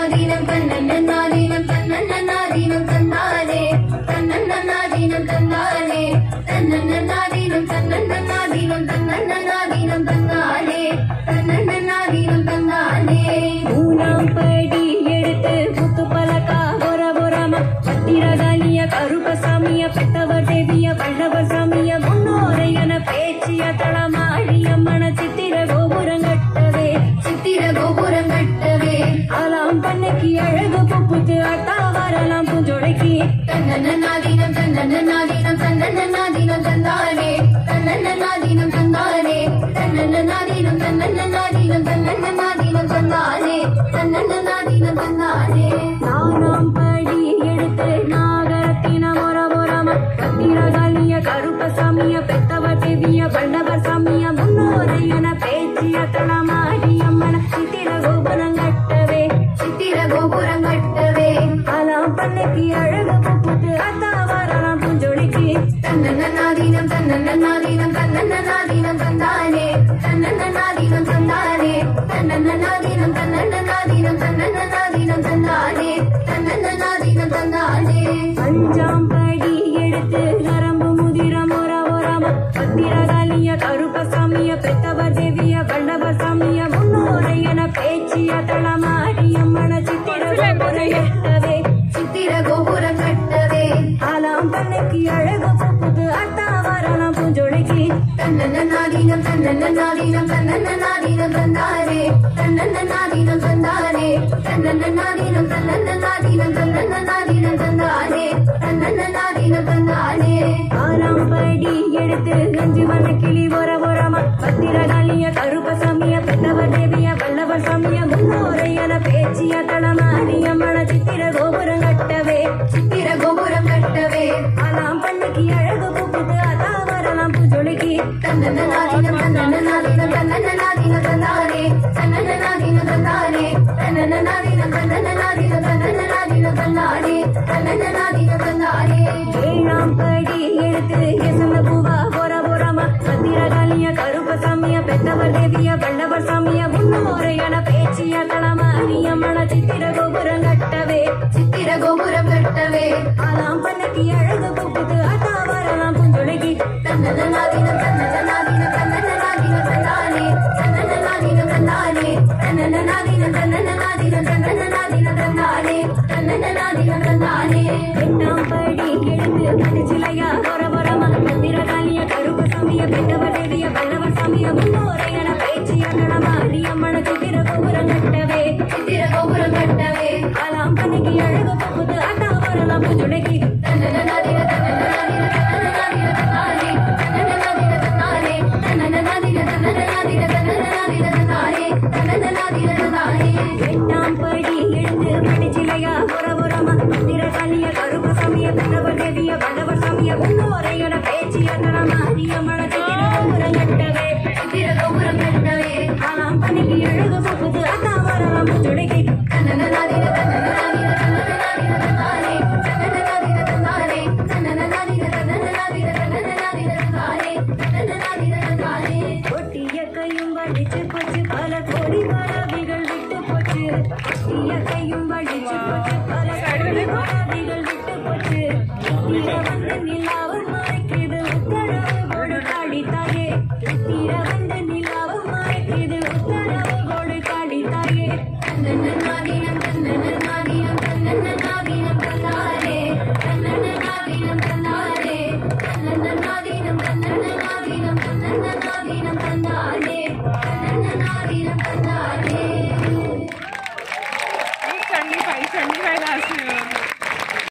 நாதீனம் தன்னன்னாதீனம் தன்னன்னாதீனம் தந்தானே தன்னன்னாதீனம் தந்தானே தன்னன்னாதீனம் தன்னன்னாதீனம் தன்னன்னாதீனம் தந்தானே தன்னன்னாதீனம் தந்தானே மூணாம் படி எடுத்து புத்து பலகா பொற பொறம பத்திரகாளிய கருப்பசாமிய பெத்தவர் தேவிய வல்லவர் சாமிய முன்னோரையன பேச்சிய தளமாடியம்மன சித்திர கோபுரம் கட்டவே சித்திர கோபுரம் கட்டவே ஆலாம் பண்ணக்கி அழகு புப்புத்து அட்டா வரலாம் பூஞ்சொடைக்கு தன்னன்னாதீனம் தன்னன்னாதீனம் தன்னன்னாதீனம் தந்தானே தன்னன்னாதீனம் தந்தானே தன்னன்னாதீனம் தன்னன்னாதீனம் தன்னன்னாதீனம் தந்தானே தன்னன்னாதீனம் தந்தானே நானாம் படி எடுத்து நாகரத்தின மொர மொரம பத்திரகாளிய கருப்பசாமிய பெத்தவர் தேவிய வல்லவர் சாமிய முன்னோரையன பேச்சிய தளமாடியம்மன சித்திர கோபுரம் கட்டவே சித்திர கோபுரம் கட்டவே ஆலாம் பண்ணக்கி அழகு புப்புத்து அத்தா வரலாம் பூஞ்சொடிக்கு தன்னன்னாதீனம் தன்னன்னாதீனம் தன்னன்னாதீனம் தந்தானே தன்னன்னாதீனம் தந்தானே தன்னன்னாதீனம் தன்னன்னாதீனம் தன்னன்னாதீனம் தந்தானே தன்னன்னாதீனம் தந்தானே அஞ்சாம் படி எடுத்து நரம்பு முதிர மொர மொரம பத்திரகாளிய கருப்பசாமிய பெத்தவர் தேவிய வல்லவர் சாமிய முன்னோரையன பேச்சிய தளமாடியம்மன சித்திர கோபுரம் கட்டவே சித்திர கோபுரம் கட்டவே ஆலாம் பண்ணக்கி அழகு புப்புது அட்டா வரலாம் பூஞ்சொடைக்கு தன்னன்னாதீனம் தன்னன்னாதீனம் தன்னன்னாதீனம் தந்தானே தன்னன்னாதீனம் தந்தானே தன்னன்னாதீனம் தன்னன்னாதீனம் தன்னன்னாதீனம் தந்தானே தன்னன்னாதீனம் தந்தானே ஆறாம் படி எடுத்து அஞ்சு வண்ண கிளி பொற பொறம பத்திரகாளிய கருப்பசாமிய பெத்தவர் தேவிய வல்லவர் சாமிய முன்னோரையன பேச்சிய தளமாடியம்மன சித்திர கோபுரம் கட்டவே சித்திர கோபுரம் கட்டவே ஆலாம் பண்ணக்கி அழகு புப்புது அதா வரலாம் பூஜொலிக்கு தன்னன்னாதீனம் தன்னன்னாதீனம் தன்னன்னாதீனம் தந்தானே தன்னன்னாதீனம் தந்தானே தன்னன்னாதீனம் தன்னன்னாதீனம் தன்னன்னாதீனம் தந்தானே தன்னன்னாதீனம் தந்தானே ஏழாம் படி எடுத்து எசந்த பூவா பொற பொறம பத்திரகாளிய கருப்பசாமிய பெத்தவர் தேவிய வல்லவர் சாமிய முன்னோரையன பேச்சிய தளமாடியம்மன சித்திர கோபுரம் கட்டவே சித்திர கோபுரம் கட்டவே ஆலாம் பண்ணக்கி அழகு புப்புது அத்தா வரலாம் பூஞ்சொலைக்கு தன்னன்னாதீனம் தன்னன்னாதீனம் தன்னன்னாதீனம் தந்தானே தன்னன்னாதீனம் தந்தானே தன்னன்னாதீனம் தன்னன்னாதீனம் தன்னன்னாதீனம் தந்தானே தன்னன்னாதீனம் தந்தானே எட்டாம் படி எடுத்து மணிச்சிலையா பொற பொறம பத்திரகாளிய கருப்பசாமிய பெத்தவர் தேவிய வல்லவர் சாமிய முன்னோரையன பேச்சிய தளமாடியம்மன சித்திர கோபுரம் கட்டவே சித்திர கோபுரம் கட்டவே ஆலாம் பண்ணக்கி அழகு புப்புது அட்டா வரலாம் பூஞ்சொலைக்கு தன்னன்னாதீனம் தன்னன்னாதீனம் தன்னன்னாதீனம் தந்தானே தன்னன்னாதீனம் தந்தானே தன்னன்னாதீனம் தன்னன்னாதீனம் தன்னன்னாதீனம் தந்தானே தன்னன்னாதீனம் தந்தானே எட்டாம் படி எழுந்து மணிச்சிலையா பொற பொறம பத்திரகாளிய கருப்பசாமிய பெத்தவர் தேவிய வல்லவர் சாமிய முன்னோரையன பேச்சிய தளமாடியம்மன சித்திர கோபுரம் கட்டவே சித்திர கோபுரம் கட்டவே ஆலாம் பண்ணக்கி அழகு புப்புது அத்தா வரலாம் பூஞ்சொலைக்கு தன்னன்னாதீனம் தன்னன்னாதீனம் தன்னன்னாதீனம் தந்தானே தன்னன்னாதீனம் தந்தானே தன்னன்னாதீனம் தன்னன்னாதீனம் தன்னன்னாதீனம் தந்தானே தன்னன்னாதீனம் தந்தானே கொட்டிய கையும் வடிச்சு போச்சு பல கோடி பறவைகள் விட்டு போச்சு கொட்டிய கையும் வடிச்சு போச்சு பல கோடி பறவைகள் விட்டு போச்சு வந்து நிலா